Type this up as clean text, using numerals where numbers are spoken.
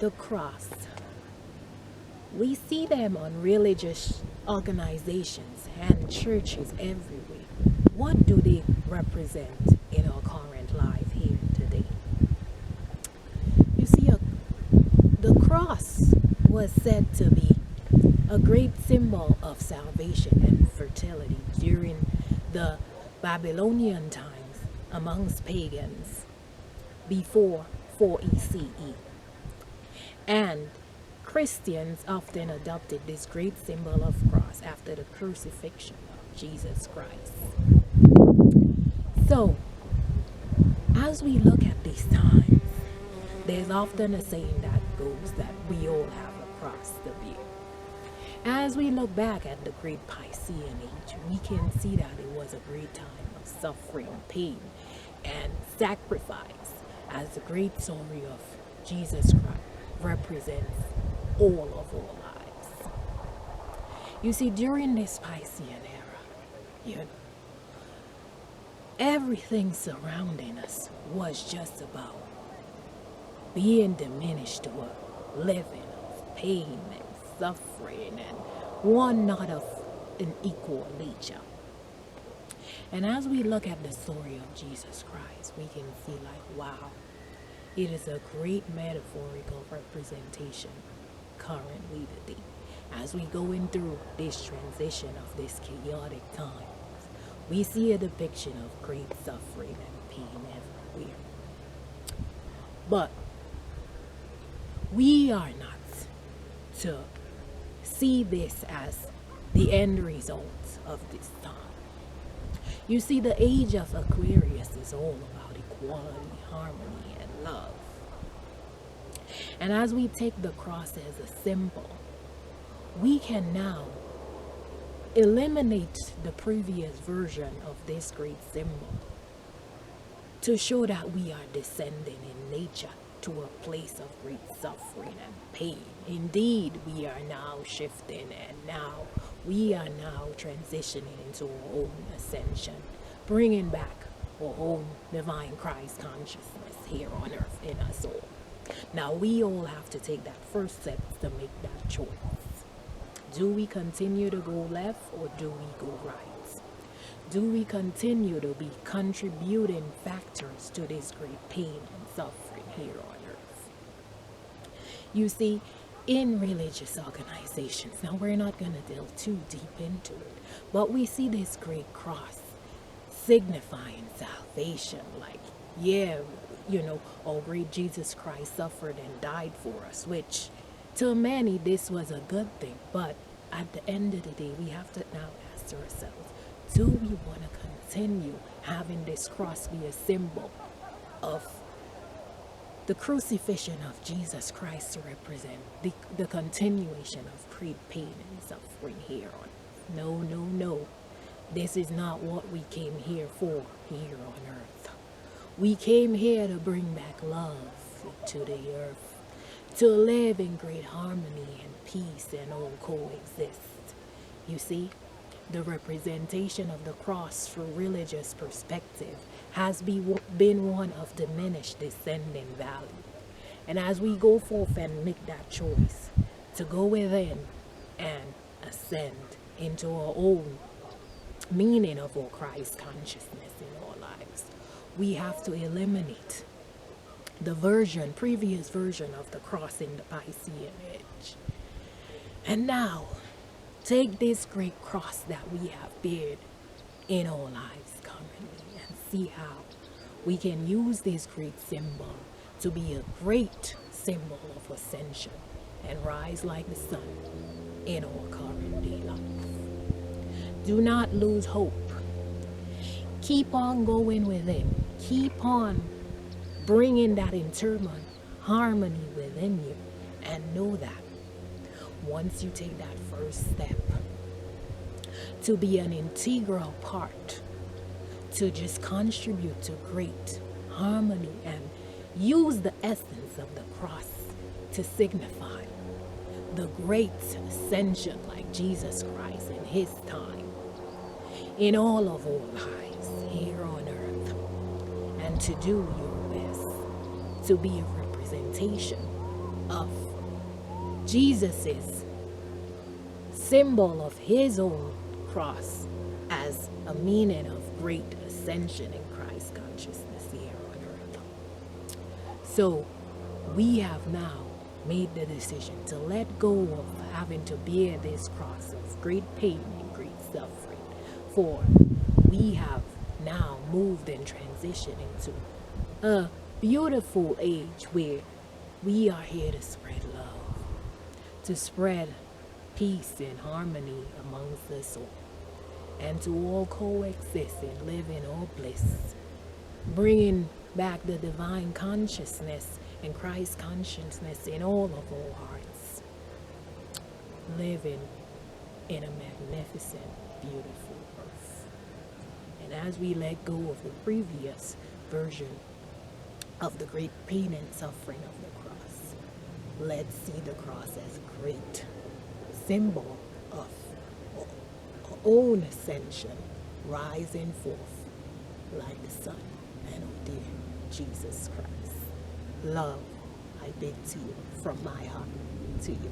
the cross. We see them on religious organizations and churches everywhere. What do they represent in our current life here today? You see, the cross was said to be a great symbol of salvation and fertility during the Babylonian times amongst pagans before 4 CE. And Christians often adopted this great symbol of cross after the crucifixion of Jesus Christ. So, as we look at these times, there's often a saying that goes that we all have a cross to bear. As we look back at the great Piscean age, we can see that it was a great time of suffering, pain, and sacrifice, as the great story of Jesus Christ represents all of our lives. You see, during this Piscean era, everything surrounding us was just about being diminished to a living of pain and suffering and one not of an equal nature. And as we look at the story of Jesus Christ, we can see like, wow, it is a great metaphorical representation currently today. As we going through this transition of this chaotic time, we see a depiction of great suffering and pain everywhere. But we are not to see this as the end result of this time. You see, the age of Aquarius is all about equality, harmony, and love. And as we take the cross as a symbol, we can now eliminate the previous version of this great symbol to show that we are descending in nature to a place of great suffering and pain. Indeed, we are now shifting, and now we are now transitioning into our own ascension, bringing back our own divine Christ consciousness here on earth in us all. Now we all have to take that first step to make that choice. Do we continue to go left or do we go right? Do we continue to be contributing factors to this great pain and suffering here on earth? You see, in religious organizations, now we're not going to delve too deep into it, but we see this great cross signifying salvation. Like, yeah, our great Jesus Christ suffered and died for us, which to many this was a good thing. But at the end of the day, we have to now ask ourselves, do we want to continue having this cross be a symbol of the crucifixion of Jesus Christ to represent the continuation of great pain and suffering here on earth? No, no, no. This is not what we came here for here on earth. We came here to bring back love to the earth, to live in great harmony and peace and all coexist. You see, the representation of the cross through religious perspective has been one of diminished descending value. And as we go forth and make that choice to go within and ascend into our own meaning of our Christ consciousness in our lives, we have to eliminate the previous version of the cross in the Piscean age. And now, take this great cross that we have bared in our lives currently and see how we can use this great symbol to be a great symbol of ascension and rise like the sun in our current day life. Do not lose hope. Keep on going within. Keep on bringing that internal harmony within you, and know that once you take that first step to be an integral part, to just contribute to great harmony and use the essence of the cross to signify the great ascension like Jesus Christ in his time in all of our lives here on earth, and to do your best to be a representation of Jesus's symbol of his own cross as a meaning of great ascension in Christ consciousness here on earth. So we have now made the decision to let go of having to bear this cross of great pain and great suffering, for we have now moved and transitioned into a beautiful age where we are here to spread love, to spread peace and harmony amongst us all, and to all coexist and live in all bliss, bringing back the divine consciousness and Christ consciousness in all of our hearts, living in a magnificent, beautiful earth. And as we let go of the previous version of the great pain and suffering of the cross, let's see the cross as a great symbol of our own ascension, rising forth like the sun and oh dear Jesus Christ. Love I bid to you from my heart to you.